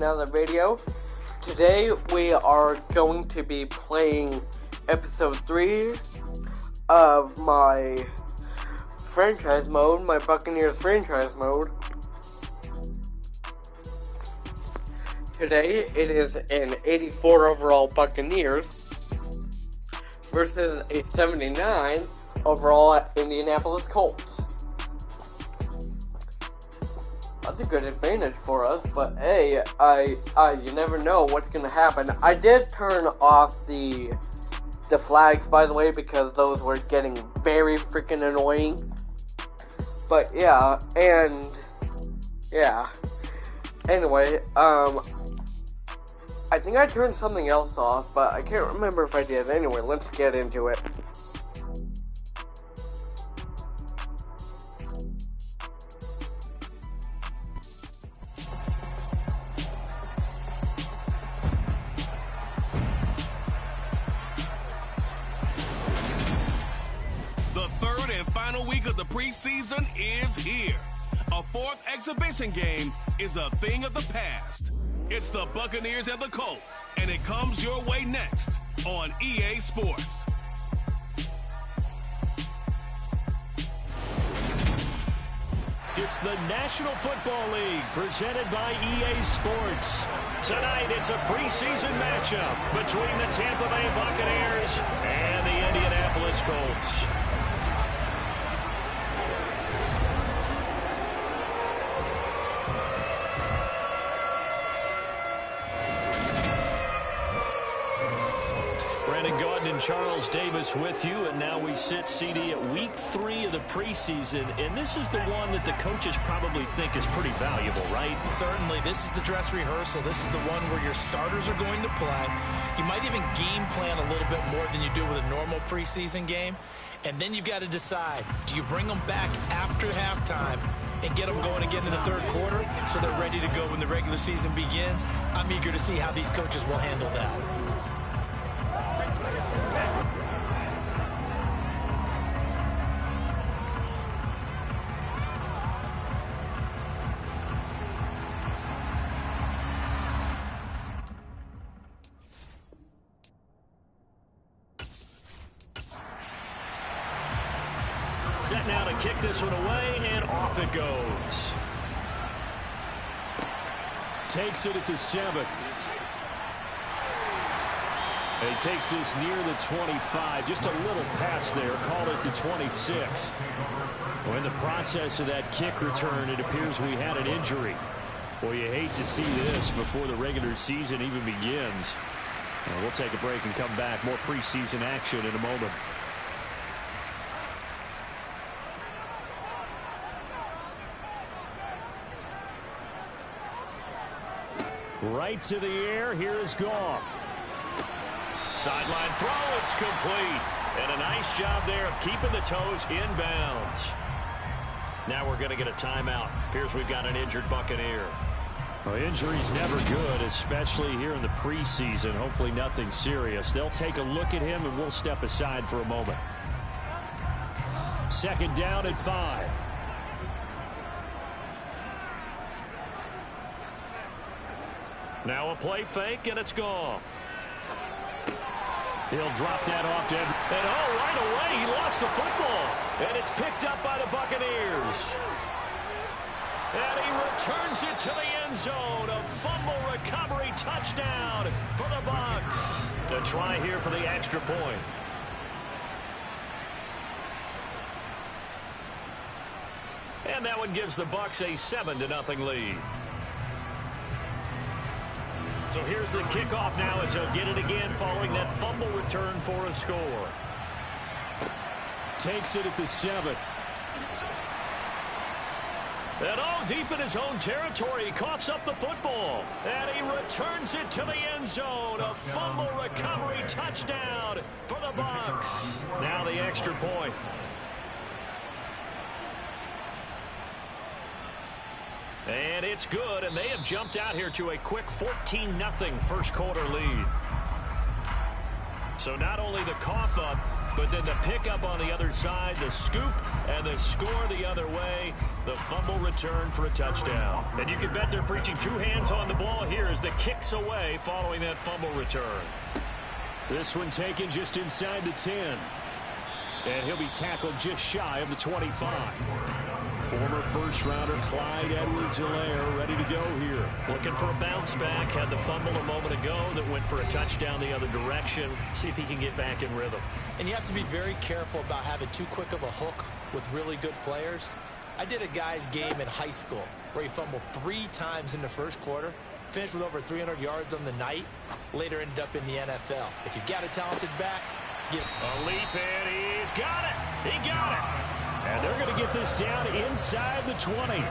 Another video. Today we are going to be playing episode 3 of my franchise mode, my Buccaneers franchise mode. Today it is an 84 overall Buccaneers versus a 79 overall Indianapolis Colts. That's a good advantage for us, but hey, you never know what's gonna happen. I did turn off the flags, by the way, because those were getting very freaking annoying. But yeah, and yeah. Anyway, I think I turned something else off, but I can't remember if I did. Anyway, let's get into it. The third and final week of the preseason is here. A fourth exhibition game is a thing of the past. It's the Buccaneers and the Colts, and it comes your way next on EA Sports. It's the National Football League presented by EA Sports. Tonight, it's a preseason matchup between the Tampa Bay Buccaneers and the Indianapolis Colts. Charles Davis with you, and now we sit CD at week 3 of the preseason, and this is the one that the coaches probably think is pretty valuable, right? Certainly. This is the dress rehearsal. This is the one where your starters are going to play. You might even game plan a little bit more than you do with a normal preseason game, and then you've got to decide, do you bring them back after halftime and get them going again in the third quarter so they're ready to go when the regular season begins? I'm eager to see how these coaches will handle that. Set now to kick this one away, and off it goes. Takes it at the 7. He takes this near the 25. Just a little pass there. Called it the 26. Well, in the process of that kick return, it appears we had an injury. Well, you hate to see this before the regular season even begins. Well, we'll take a break and come back. More preseason action in a moment. Right to the air. Here is Goff. Sideline throw. It's complete. And a nice job there of keeping the toes inbounds. Now we're going to get a timeout. Appears we've got an injured Buccaneer. Well, injury's never good, especially here in the preseason. Hopefully nothing serious. They'll take a look at him, and we'll step aside for a moment. Second down at 5. Now a play fake, and it's Goff. He'll drop that off to him. And right away, he lost the football. And it's picked up by the Buccaneers. And he returns it to the end zone. A fumble recovery touchdown for the Bucs. To try here for the extra point. And that one gives the Bucs a 7-0 lead. So here's the kickoff now as he'll get it again following that fumble return for a score. Takes it at the 7. And deep in his own territory, he coughs up the football. And he returns it to the end zone. A fumble recovery touchdown for the Bucs. Now the extra point. And it's good, and they have jumped out here to a quick 14-0 first quarter lead. So not only the cough up, But then the pickup on the other side, the scoop, and the score the other way, the fumble return for a touchdown. And you can bet they're preaching two hands on the ball here as the kick's away following that fumble return. This one taken just inside the 10. And he'll be tackled just shy of the 25. Former first-rounder Clyde Edwards-Helaire ready to go here. Looking for a bounce back. Had the fumble a moment ago that went for a touchdown the other direction. See if he can get back in rhythm. And you have to be very careful about having too quick of a hook with really good players. I did a guy's game in high school where he fumbled 3 times in the first quarter, finished with over 300 yards on the night, later ended up in the NFL. If you've got a talented back, give a leap, and he's got it. He got it. And they're going to get this down inside the 20.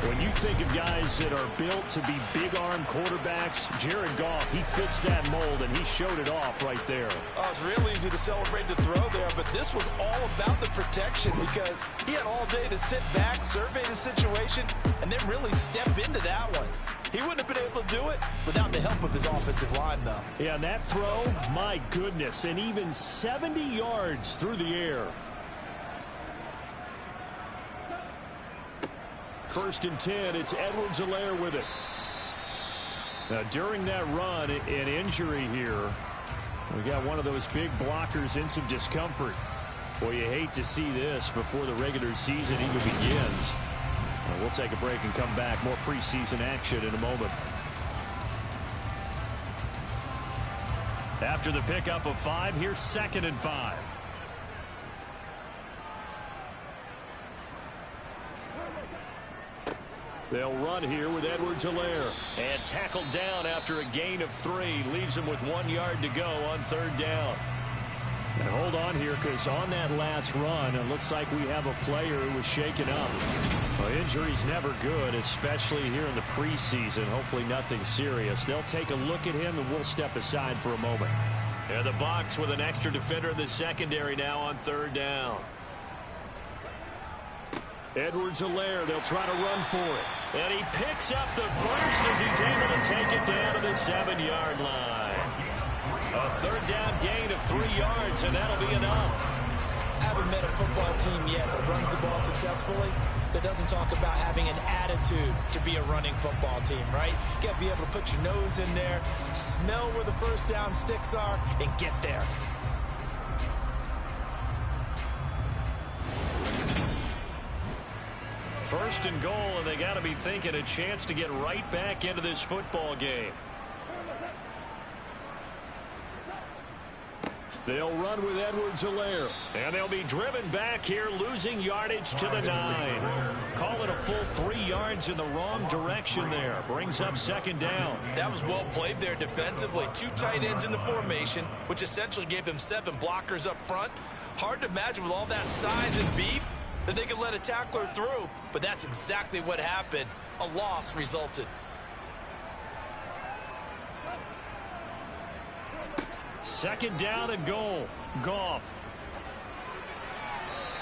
When you think of guys that are built to be big-arm quarterbacks, Jared Goff, he fits that mold, and he showed it off right there. Oh, it's real easy to celebrate the throw there, but this was all about the protection because he had all day to sit back, survey the situation, and then really step into that one. He wouldn't have been able to do it without the help of his offensive line, though. Yeah, and that throw, my goodness, and even 70 yards through the air. First and 10, it's Edwards-Helaire with it. Now, during that run, an injury here. We got one of those big blockers in some discomfort. Boy, you hate to see this before the regular season even begins. We'll take a break and come back. More preseason action in a moment. After the pickup of 5, here's 2nd and 5. They'll run here with Edwards-Helaire. And tackled down after a gain of 3. Leaves him with 1 yard to go on 3rd down. And hold on here, because on that last run, it looks like we have a player who was shaken up. Well, injury's never good, especially here in the preseason. Hopefully nothing serious. They'll take a look at him, and we'll step aside for a moment. And the box with an extra defender in the secondary now on 3rd down. Edwards-Helaire, they'll try to run for it. And he picks up the first as he's able to take it down to the 7-yard line. A 3rd down gain of 3 yards, and that'll be enough. Haven't met a football team yet that runs the ball successfully, that doesn't talk about having an attitude to be a running football team, right? You got to be able to put your nose in there, smell where the first down sticks are, and get there. First and goal, and they got to be thinking a chance to get right back into this football game. They'll run with Edwards-Helaire. And they'll be driven back here, losing yardage to the 9. Call it a full 3 yards in the wrong direction there. Brings up 2nd down. That was well played there defensively. 2 tight ends in the formation, which essentially gave them 7 blockers up front. Hard to imagine with all that size and beef that they could let a tackler through, but that's exactly what happened. A loss resulted. Second down and goal. Goff.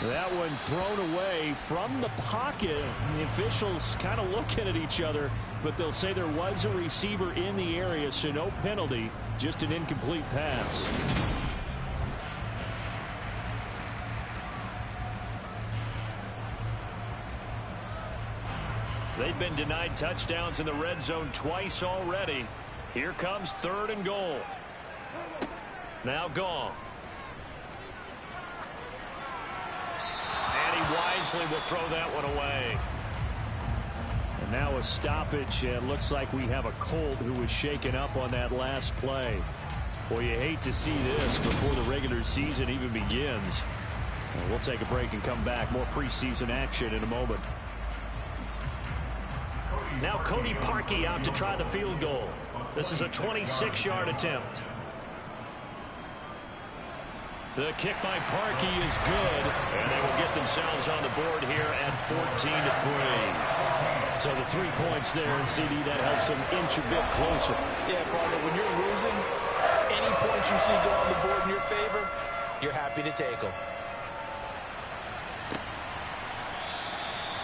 That one thrown away from the pocket. The officials kind of looking at each other, but they'll say there was a receiver in the area, so no penalty, just an incomplete pass. They've been denied touchdowns in the red zone twice already. Here comes 3rd and goal. Now Goff. And he wisely will throw that one away. And now a stoppage, and looks like we have a Colt who was shaken up on that last play. Boy, you hate to see this before the regular season even begins. And we'll take a break and come back. More preseason action in a moment. Now Cody Parkey out to try the field goal. This is a 26-yard attempt. The kick by Parkey is good, and they will get themselves on the board here at 14-3. So the 3 points there, and CD, that helps them inch a bit closer. Yeah, partner, when you're losing, any points you see go on the board in your favor, you're happy to take them.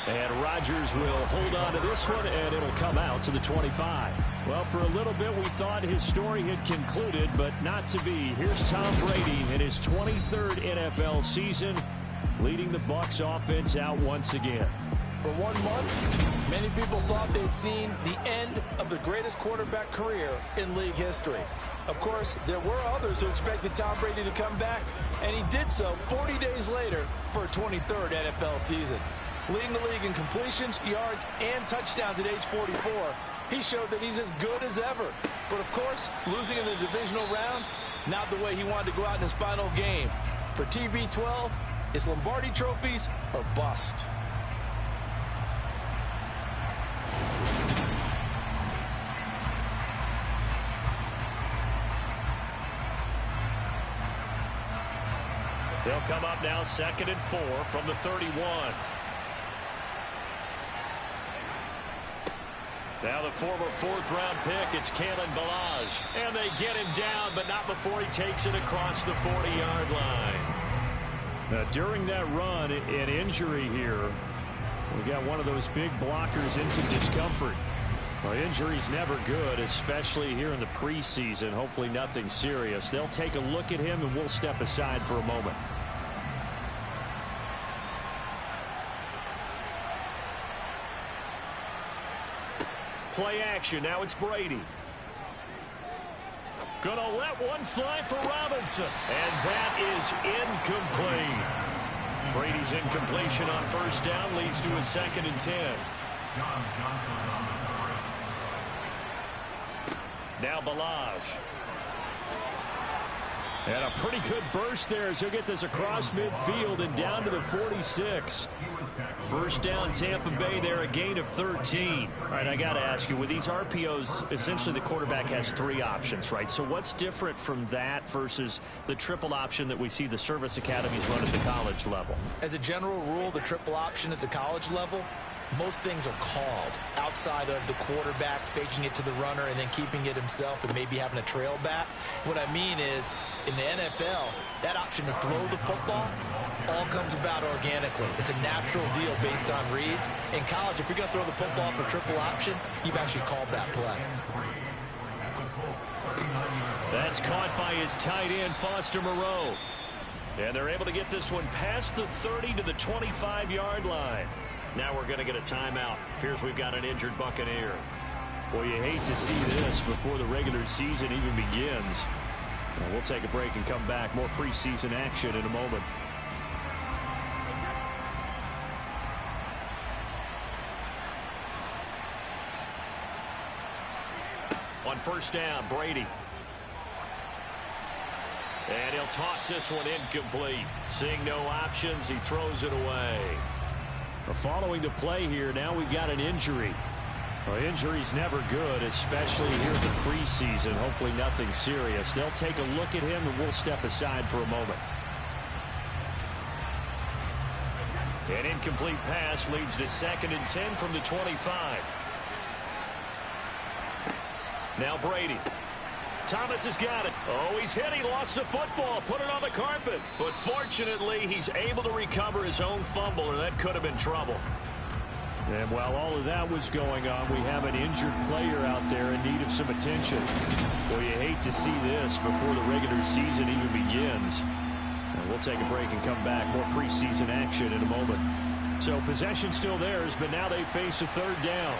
And Rodgers will hold on to this one, and it'll come out to the 25. Well, for a little bit, we thought his story had concluded, but not to be. Here's Tom Brady in his 23rd NFL season, leading the Bucs offense out once again. For 1 month, many people thought they'd seen the end of the greatest quarterback career in league history. Of course, there were others who expected Tom Brady to come back, and he did so 40 days later for a 23rd NFL season. Leading the league in completions, yards, and touchdowns at age 44, he showed that he's as good as ever. But, of course, losing in the divisional round, not the way he wanted to go out in his final game. For TB12, it's Lombardi trophies or bust. They'll come up now 2nd and 4 from the 31. Now the former 4th-round pick, it's Kalen Ballage. And they get him down, but not before he takes it across the 40-yard line. Now, during that run, an injury here. We got one of those big blockers in some discomfort. Well, injury's never good, especially here in the preseason. Hopefully nothing serious. They'll take a look at him, and we'll step aside for a moment. Play action. Now it's Brady. Gonna let one fly for Robinson. And that is incomplete. Brady's incompletion on 1st down leads to a 2nd and 10. Now Ballage. And a pretty good burst there as he'll get this across midfield and down to the 46. 1st down, Tampa Bay there, a gain of 13. All right, I got to ask you, with these RPOs, essentially the quarterback has 3 options, right? So what's different from that versus the triple option that we see the service academies run at the college level? As a general rule, the triple option at the college level, most things are called outside of the quarterback faking it to the runner and then keeping it himself and maybe having a trail back. What I mean is, in the NFL, that option to throw the football all comes about organically. It's a natural deal based on reads. In college, if you're going to throw the football for triple option, you've actually called that play. That's caught by his tight end, Foster Moreau. And they're able to get this one past the 30 to the 25-yard line. Now we're going to get a timeout. Appears we've got an injured Buccaneer. Well, you hate to see this before the regular season even begins. Well, we'll take a break and come back. More preseason action in a moment. On 1st down, Brady. And he'll toss this one incomplete. Seeing no options, he throws it away. Following the play here, now we've got an injury. Well, injury's never good, especially here in the preseason. Hopefully nothing serious. They'll take a look at him, and we'll step aside for a moment. An incomplete pass leads to 2nd and 10 from the 25. Now Brady. Thomas has got it. Oh, he's hit. He lost the football. Put it on the carpet. But fortunately, he's able to recover his own fumble, or that could have been trouble. And while all of that was going on, we have an injured player out there in need of some attention. Well, you hate to see this before the regular season even begins. And we'll take a break and come back. More preseason action in a moment. So possession still theirs, but now they face a 3rd down.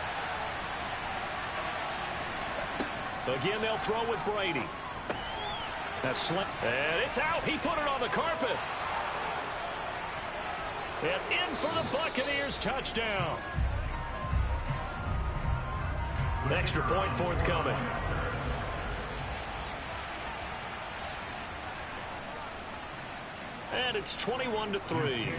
Again, they'll throw with Brady. That's and it's out. He put it on the carpet. And in for the Buccaneers, touchdown. Extra point forthcoming. And it's 21-3.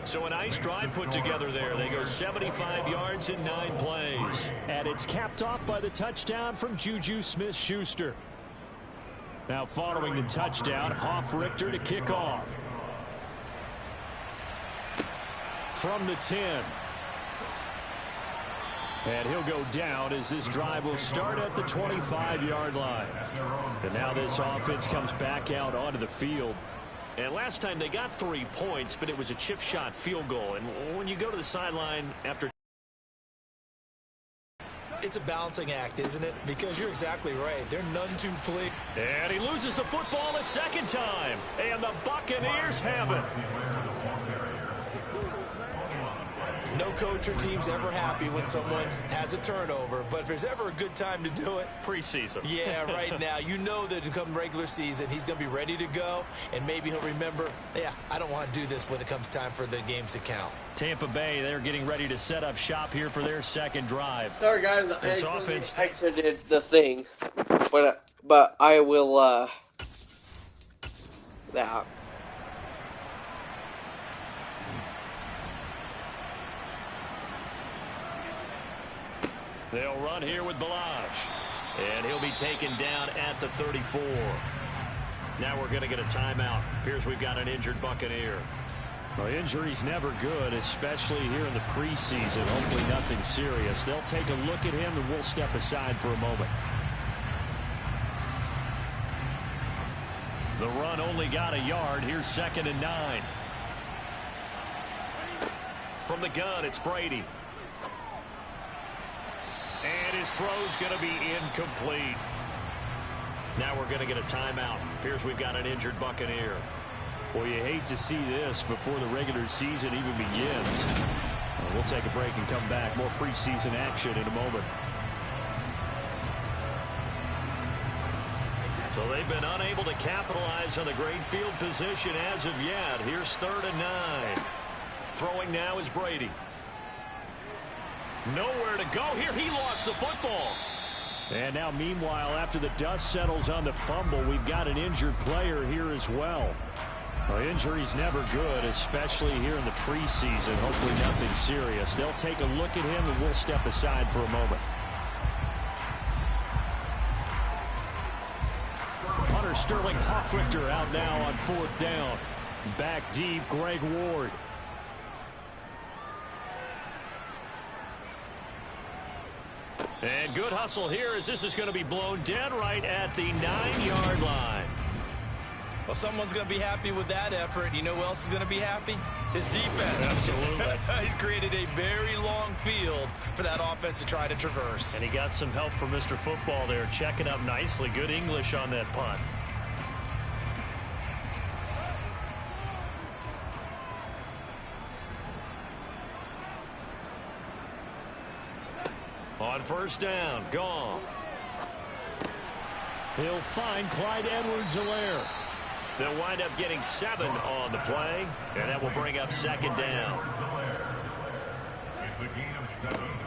So a nice drive put together there. They go 75 yards in 9 plays. And it's capped off by the touchdown from Juju Smith-Schuster. Now following the touchdown, Hoff-Richter to kick off. From the 10. And he'll go down as this drive will start at the 25-yard line. And now this offense comes back out onto the field. And last time they got 3 points, but it was a chip shot field goal. And when you go to the sideline after... It's a balancing act, isn't it? Because you're exactly right. They're none too pleased. And he loses the football a second time. And the Buccaneers have it. No coach or team's ever happy when someone has a turnover, but if there's ever a good time to do it, preseason. Yeah, right now. You know that come regular season, he's going to be ready to go, and maybe he'll remember, yeah, I don't want to do this when it comes time for the games to count. Tampa Bay, they're getting ready to set up shop here for their second drive. Sorry, guys, I exited the thing, but I will, yeah. They'll run here with Balaj. And he'll be taken down at the 34. Now we're going to get a timeout. Appears we've got an injured Buccaneer. Well, injury's never good, especially here in the preseason. Hopefully nothing serious. They'll take a look at him, and we'll step aside for a moment. The run only got a yard. Here's 2nd and 9. From the gun, it's Brady. And his throw's going to be incomplete. Now we're going to get a timeout. Appears we've got an injured Buccaneer. Well, you hate to see this before the regular season even begins. We'll take a break and come back. More preseason action in a moment. So they've been unable to capitalize on the great field position as of yet. Here's 3rd and 9. Throwing now is Brady. Nowhere to go here. He lost the football. And now, meanwhile, after the dust settles on the fumble, we've got an injured player here as well. Well, injury's never good, especially here in the preseason. Hopefully nothing serious. They'll take a look at him, and we'll step aside for a moment. Hunter Sterling Hoffrichter out now on 4th down. Back deep, Greg Ward. And good hustle here as this is going to be blown dead right at the 9-yard line. Well, someone's going to be happy with that effort. You know who else is going to be happy? His defense. Absolutely. He's created a very long field for that offense to try to traverse. And he got some help from Mr. Football there, checking up nicely. Good English on that punt. On 1st down, Goff. He'll find Clyde Edwards-Helaire. They'll wind up getting 7 on the play, and that will bring up 2nd down.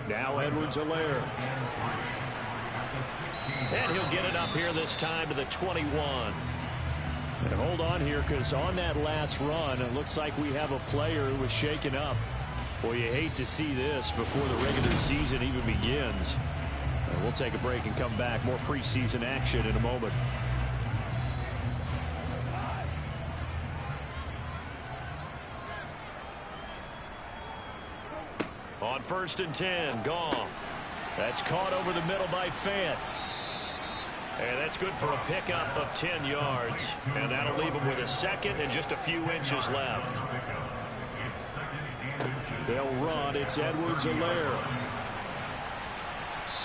Now Edwards-Helaire. And he'll get it up here this time to the 21. And hold on here, because on that last run, it looks like we have a player who was shaken up. Well, you hate to see this before the regular season even begins. And we'll take a break and come back. More preseason action in a moment. On 1st and 10, Goff. That's caught over the middle by Fant. And that's good for a pickup of 10 yards. And that'll leave him with a 2nd and just a few inches left. They'll run. It's Edwards-Helaire.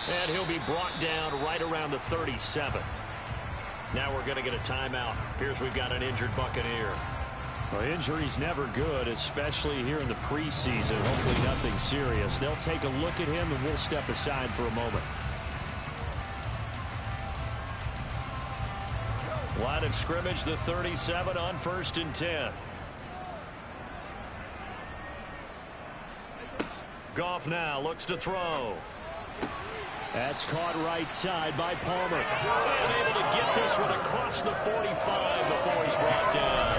And he'll be brought down right around the 37. Now we're going to get a timeout. Appears we've got an injured Buccaneer. Well, injury's never good, especially here in the preseason. Hopefully nothing serious. They'll take a look at him, and we'll step aside for a moment. Line of scrimmage, the 37 on 1st and 10. Goff now looks to throw. That's caught right side by Palmer. And able to get this one across the 45 before he's brought down.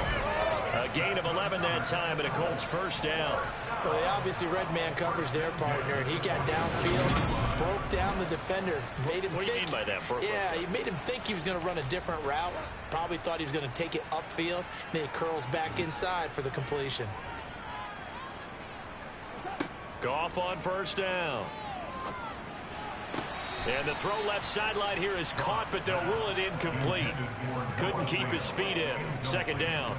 A gain of 11 that time, and a Colts 1st down. Well, they obviously red man coverage their partner, and he got downfield, broke down the defender, made him What do you mean by that, Brooklyn? Yeah, he made him think he was going to run a different route. Probably thought he was going to take it upfield. Then he curls back inside for the completion. Goff on 1st down. And the throw left sideline here is caught, but they'll rule it incomplete. Couldn't keep his feet in. 2nd down.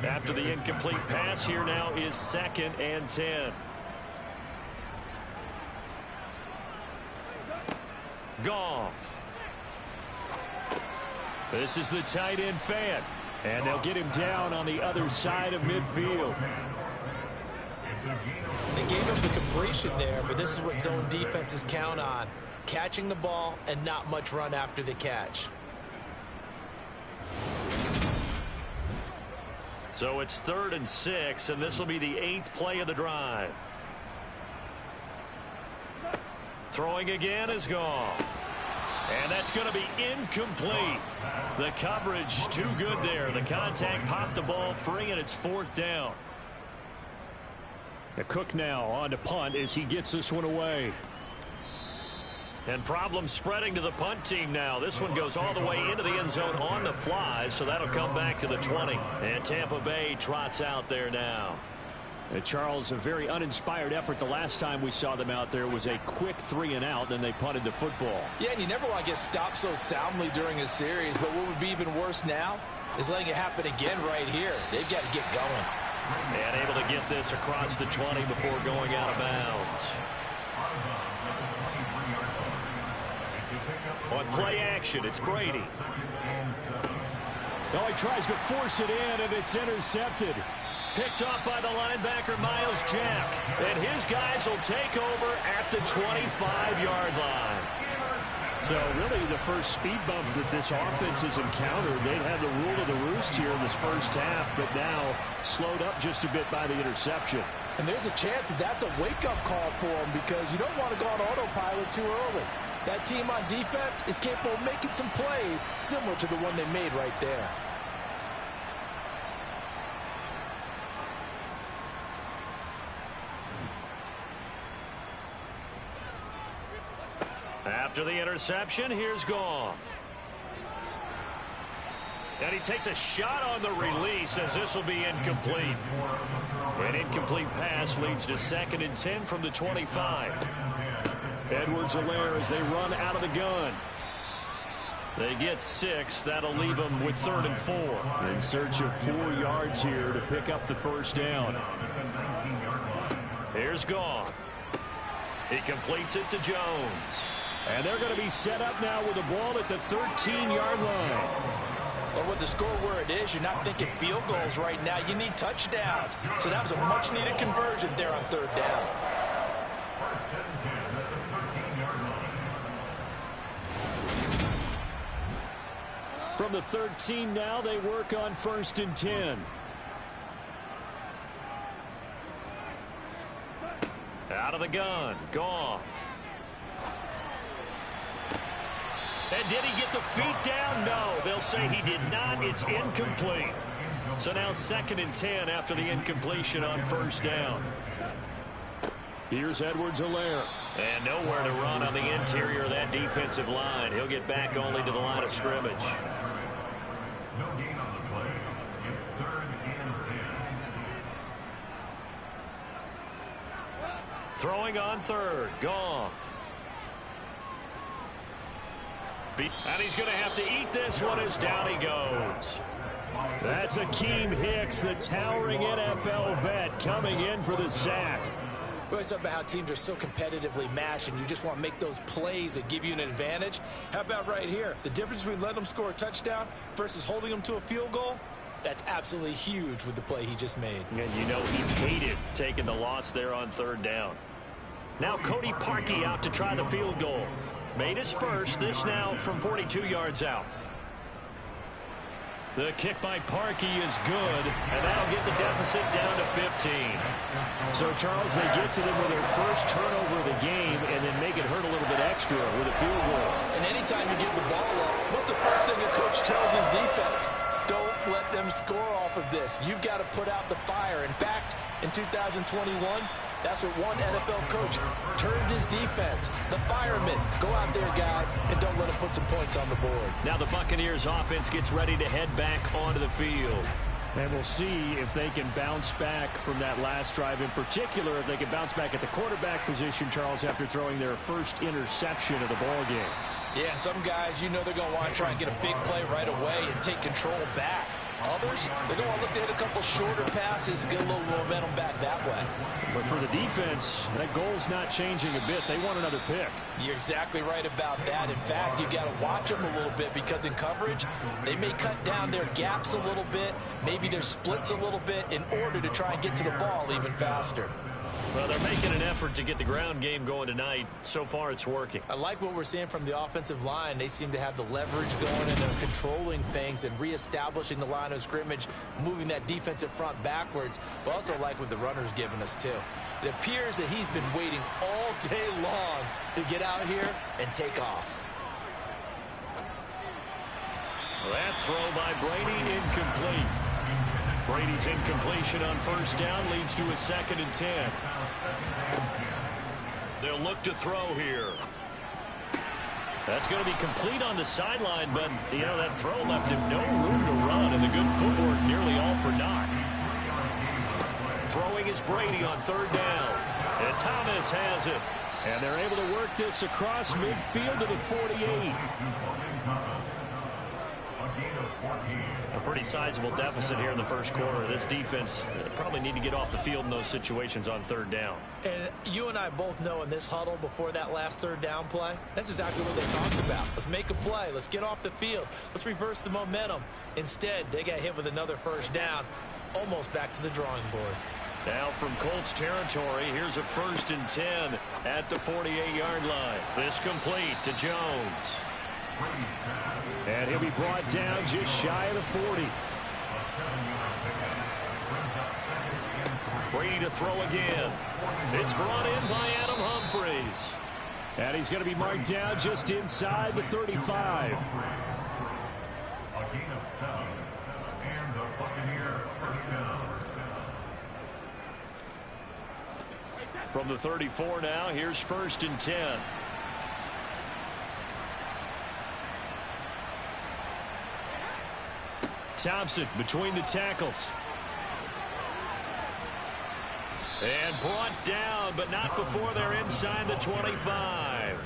After the incomplete pass, here now is 2nd and 10. Goff. This is the tight end fan. And they'll get him down on the other side of midfield. They gave him the completion there, but this is what zone defenses count on. Catching the ball and not much run after the catch. So it's 3rd and 6, and this will be the 8th play of the drive. Throwing again is Goff. And that's going to be incomplete. The coverage too good there. The contact popped the ball free, and it's 4th down. Cook now on to punt as he gets this one away. And problems spreading to the punt team now. This one goes all the way into the end zone on the fly, so that'll come back to the 20. And Tampa Bay trots out there now. Charles, a very uninspired effort. The last time we saw them out there was a quick 3-and-out, then they punted the football. Yeah, and you never want to get stopped so soundly during a series, but what would be even worse now is letting it happen again right here. They've got to get going. And able to get this across the 20 before going out of bounds. On play action, it's Brady. Oh, he tries to force it in, and it's intercepted. Picked off by the linebacker, Miles Jack. And his guys will take over at the 25-yard line. So really the first speed bump that this offense has encountered. They had the rule of the roost here in this first half, but now slowed up just a bit by the interception. And there's a chance that that's a wake-up call for them because you don't want to go on autopilot too early. That team on defense is capable of making some plays similar to the one they made right there. After the interception, here's Goff. And he takes a shot on the release as this will be incomplete. An incomplete pass leads to 2nd and 10 from the 25. Edwards-Helaire as they run out of the gun. They get 6. That'll leave them with 3rd and 4. In search of 4 yards here to pick up the first down. Here's Goff. He completes it to Jones. And they're going to be set up now with the ball at the 13-yard line. Well, with the score where it is, you're not thinking field goals right now. You need touchdowns. So that was a much-needed conversion there on 3rd down. From the 13 now, they work on 1st and 10. Out of the gun, Goff. And did he get the feet down? No, they'll say he did not. It's incomplete. So now 2nd and 10 after the incompletion on 1st down. Here's Edwards-Helaire. And nowhere to run on the interior of that defensive line. He'll get back only to the line of scrimmage. No gain on the play. It's 3rd and 10. Throwing on 3rd, Goff. And he's going to have to eat this one as down he goes. That's Akeem Hicks, the towering NFL vet, coming in for the sack. We always talk about how teams are so competitively matched and you just want to make those plays that give you an advantage. How about right here? The difference between letting them score a touchdown versus holding them to a field goal, that's absolutely huge with the play he just made. And you know he hated taking the loss there on 3rd down. Now Cody Parkey out to try the field goal. Made his first, this now from 42 yards out. The kick by Parkey is good, and that'll get the deficit down to 15. So, Charles, they get to them with their first turnover of the game and then make it hurt a little bit extra with a field goal. And anytime you give the ball up, what's the first thing a coach tells his defense? Don't let them score off of this. You've got to put out the fire. In fact, in 2021, that's what one NFL coach turned his defense. The firemen. Go out there, guys, and don't let them put some points on the board. Now the Buccaneers offense gets ready to head back onto the field. And we'll see if they can bounce back from that last drive. In particular, if they can bounce back at the quarterback position, Charles, after throwing their first interception of the ball game. Yeah, some guys, you know they're going to want to try and get a big play right away and take control back. Others, they're going to look to hit a couple shorter passes, get a little momentum back that way. But for the defense, that goal's not changing a bit. They want another pick. You're exactly right about that. In fact, you got to watch them a little bit because in coverage, they may cut down their gaps a little bit, maybe their splits a little bit in order to try and get to the ball even faster. Well, they're making an effort to get the ground game going tonight. So far, it's working. I like what we're seeing from the offensive line. They seem to have the leverage going, and they're controlling things and reestablishing the line of scrimmage, moving that defensive front backwards, but also like what the runner's giving us, too. It appears that he's been waiting all day long to get out here and take off. That throw by Brady incomplete. Brady's incompletion on first down leads to a 2nd and 10. They'll look to throw here. That's going to be complete on the sideline, but, you know, that throw left him no room to run, and the good footwork nearly all for naught. Throwing is Brady on 3rd down. And Thomas has it. And they're able to work this across midfield to the 48. A pretty sizable deficit here in the first quarter. This defense probably need to get off the field in those situations on 3rd down. And you and I both know in this huddle before that last 3rd down play, that's exactly what they talked about. Let's make a play. Let's get off the field. Let's reverse the momentum. Instead, they got hit with another 1st down, almost back to the drawing board. Now from Colts territory, here's a 1st and 10 at the 48-yard line. This complete to Jones. And he'll be brought down just shy of the 40. Brady to throw again. It's brought in by Adam Humphries. And he's going to be marked down just inside the 35. A gain of 7. And the Buccaneer first down. From the 34 now, here's 1st and 10. Thompson between the tackles. And brought down, but not before they're inside the 25.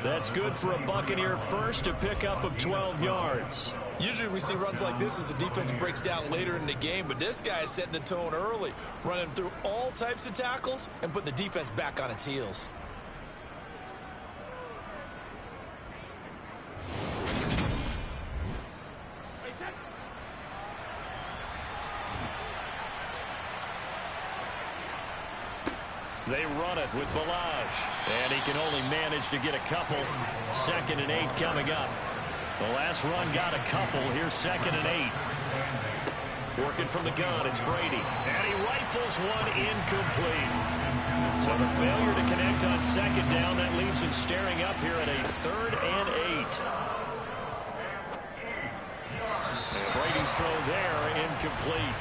That's good for a Buccaneer first, a pickup of 12 yards. Usually we see runs like this as the defense breaks down later in the game, but this guy is setting the tone early, running through all types of tackles and putting the defense back on its heels. They run it with Balaj, and he can only manage to get a couple. 2nd and 8 coming up. The last run got a couple. Here's 2nd and 8. Working from the gun, it's Brady. And he rifles one incomplete. So the failure to connect on 2nd down, that leaves him staring up here at a 3rd and 8. And Brady's throw there, incomplete.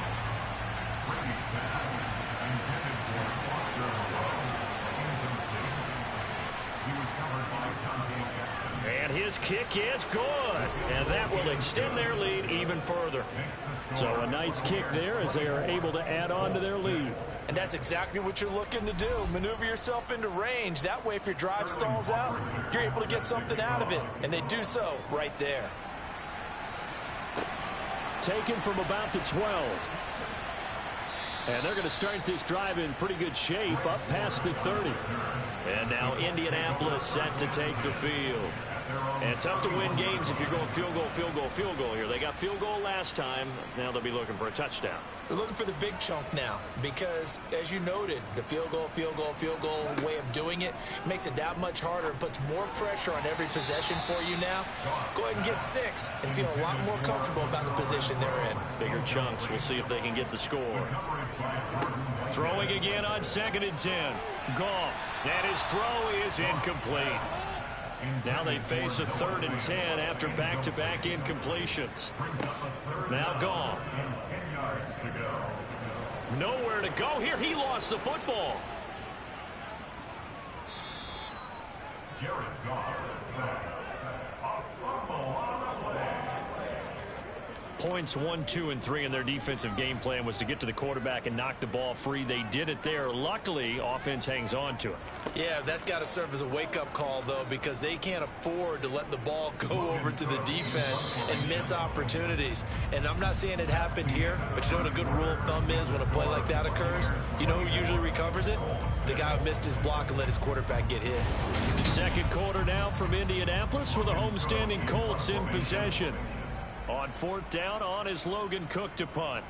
And his kick is good. And that will extend their lead even further. So a nice kick there as they are able to add on to their lead. And that's exactly what you're looking to do. Maneuver yourself into range. That way, if your drive stalls out, you're able to get something out of it. And they do so right there. Taken from about the 12. And they're going to start this drive in pretty good shape up past the 30. And now Indianapolis set to take the field. And tough to win games if you're going field goal, field goal, field goal here. They got field goal last time. Now they'll be looking for a touchdown. They're looking for the big chunk now because, as you noted, the field goal, field goal, field goal way of doing it makes it that much harder and puts more pressure on every possession for you now. Go ahead and get 6 and feel a lot more comfortable about the position they're in. Bigger chunks. We'll see if they can get the score. Throwing again on 2nd and 10. Goff. And his throw is incomplete. Now they face a 3rd and 10 after back-to-back incompletions. Now Goff. Nowhere to go here. He lost the football. Jared Goff sacked. A fumble on the play. Points 1, 2, and 3 in their defensive game plan was to get to the quarterback and knock the ball free. They did it there. Luckily, offense hangs on to it. Yeah, that's got to serve as a wake-up call, though, because they can't afford to let the ball go over to the defense and miss opportunities. And I'm not saying it happened here, but you know what a good rule of thumb is when a play like that occurs? You know who usually recovers it? The guy who missed his block and let his quarterback get hit. Second quarter now from Indianapolis with the homestanding Colts in possession. On fourth down, on is Logan Cook to punt.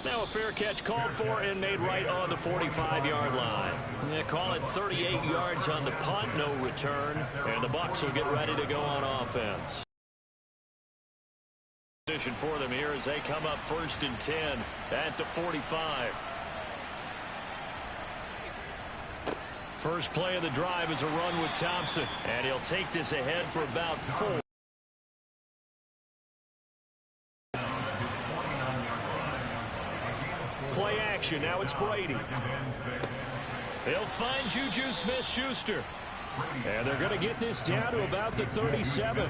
Now a fair catch called for and made right on the 45-yard line. They call it 38 yards on the punt, no return, and the Bucs will get ready to go on offense. Position for them here as they come up 1st and 10 at the 45. First play of the drive is a run with Thompson, and he'll take this ahead for about 4. Play action. Now it's Brady. They'll find Juju Smith-Schuster. And they're going to get this down to about the 37.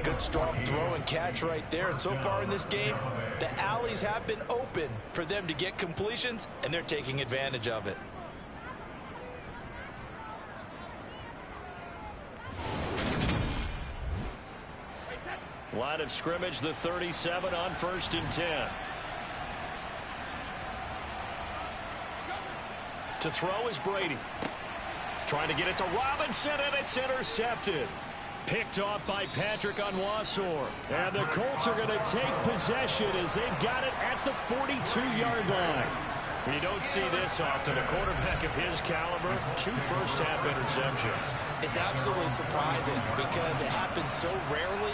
Good strong throw and catch right there. And so far in this game, the alleys have been open for them to get completions, and they're taking advantage of it. Line of scrimmage, the 37 on 1st and 10. To throw is Brady. Trying to get it to Robinson, and it's intercepted. Picked off by Patrick Onwuasor. And the Colts are going to take possession as they've got it at the 42-yard line. We don't see this often. A quarterback of his caliber, 2 first-half interceptions. It's absolutely surprising because it happens so rarely.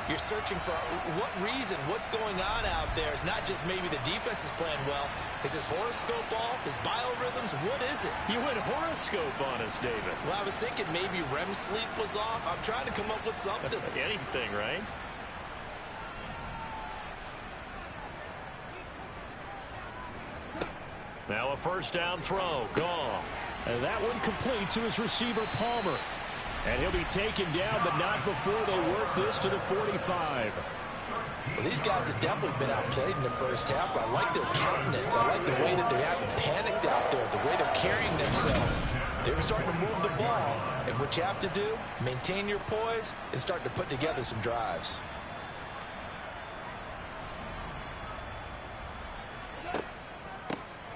You're searching for what reason, what's going on out there. It's not just maybe the defense is playing well. Is his horoscope off? His biorhythms? What is it? You went horoscope on us, David. Well, I was thinking maybe REM sleep was off. I'm trying to come up with something. Anything, right? Now a first down throw. Goff. And that one complete to his receiver, Palmer. And he'll be taken down, but not before they work this to the 45. Well, these guys have definitely been outplayed in the first half, but I like their countenance. I like the way that they haven't panicked out there, the way they're carrying themselves. They were starting to move the ball, and what you have to do, maintain your poise and start to put together some drives.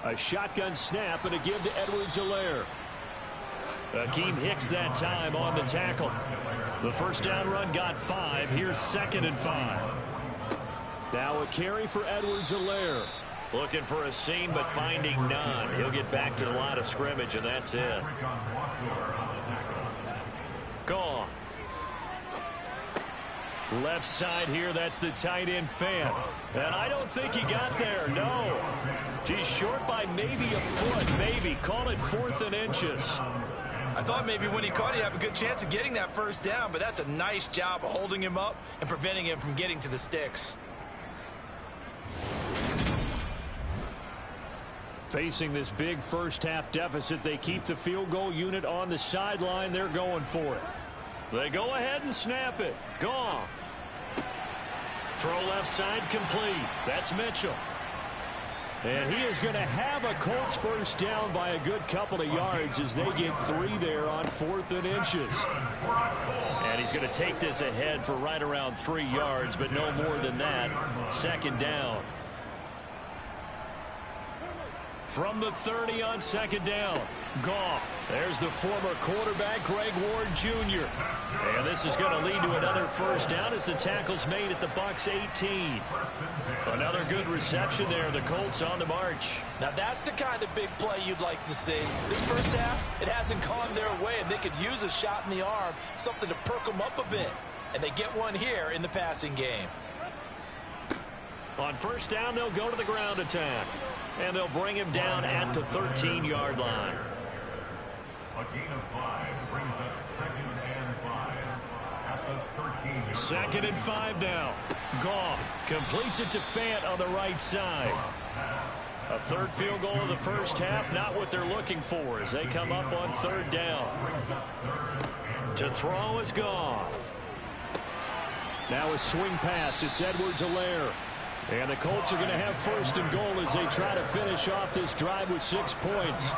A shotgun snap and a give to Edwards-Helaire. Akeem Hicks that time on the tackle. The first down run got 5. Here's 2nd and 5. Now a carry for Edwards-Helaire. Looking for a seam, but finding none. He'll get back to the line of scrimmage, and that's it. Gone. Left side here, that's the tight end Fant. And I don't think he got there, no. He's short by maybe a foot, maybe. Call it 4th and inches. I thought maybe when he caught it, he'd have a good chance of getting that first down, but that's a nice job of holding him up and preventing him from getting to the sticks. Facing this big first-half deficit, they keep the field goal unit on the sideline. They're going for it. They go ahead and snap it. Goff. Throw left side complete. That's Mitchell. And he is going to have a Colts first down by a good couple of yards as they get 3 there on 4th and inches. And he's going to take this ahead for right around 3 yards, but no more than that. 2nd down. From the 30 on 2nd down. Goff. There's the former quarterback, Greg Ward Jr. And this is going to lead to another first down as the tackle's made at the Bucs 18. Another good reception there. The Colts on the march. Now that's the kind of big play you'd like to see. This first half, it hasn't gone their way, and they could use a shot in the arm, something to perk them up a bit. And they get one here in the passing game. On first down, they'll go to the ground attack. And they'll bring him down at the 13-yard line. A gain of 5 brings up 2nd and 5 at the 13. 2nd and 5 now. Goff completes it to Fant on the right side. A third field goal of the first half, not what they're looking for as they come up on third down. To throw is Goff. Now a swing pass. It's Edwards-Helaire. And the Colts are going to have first and goal as they try to finish off this drive with 6 points.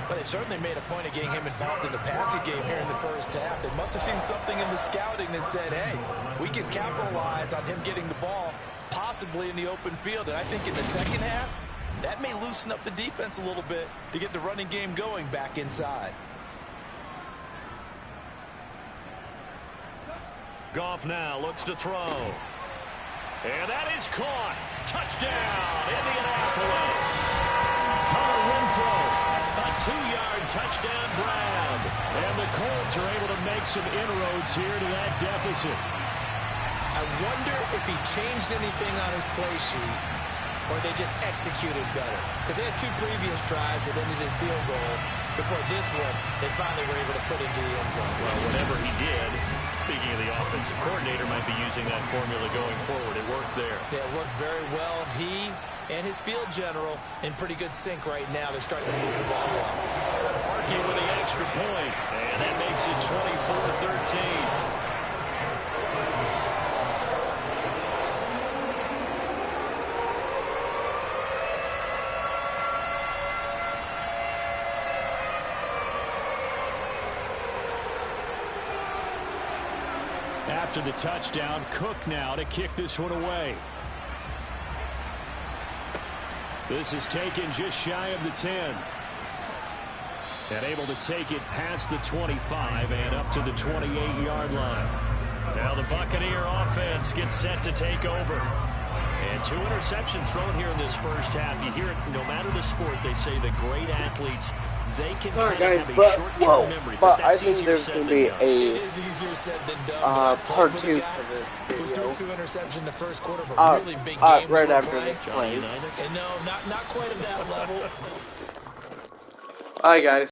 But they certainly made a point of getting him involved in the passing game here in the first half. They must have seen something in the scouting that said, hey, we can capitalize on him getting the ball, possibly in the open field. And I think in the second half, that may loosen up the defense a little bit to get the running game going back inside. Goff now looks to throw. And that is caught. Touchdown, Indianapolis. Hunter Renfrow, a 2-yard touchdown grab. And the Colts are able to make some inroads here to that deficit. I wonder if he changed anything on his play sheet or they just executed better. Because they had 2 previous drives that ended in field goals. Before this one, they finally were able to put into the end zone. Well, whatever he did, speaking of the offensive coordinator, might be using that formula going forward. It worked there. Yeah, it worked very well. He and his field general in pretty good sync right now. They're starting to move the ball well. Parkey with the extra point, and that makes it 24-13. After the touchdown, Cook now to kick this one away. This is taken just shy of the 10. And able to take it past the 25 and up to the 28-yard line. Now the Buccaneer offense gets set to take over. And 2 interceptions thrown here in this first half. You hear it, no matter the sport, they say the great athletes, they can sorry kind guys, of have but a short-term memory. but I think there's going to be It is easier said than done. part 2 for this Who video. threw 2 interceptions in the first quarter of a really big game. Right after this play. And no, not quite at that level. Alright guys.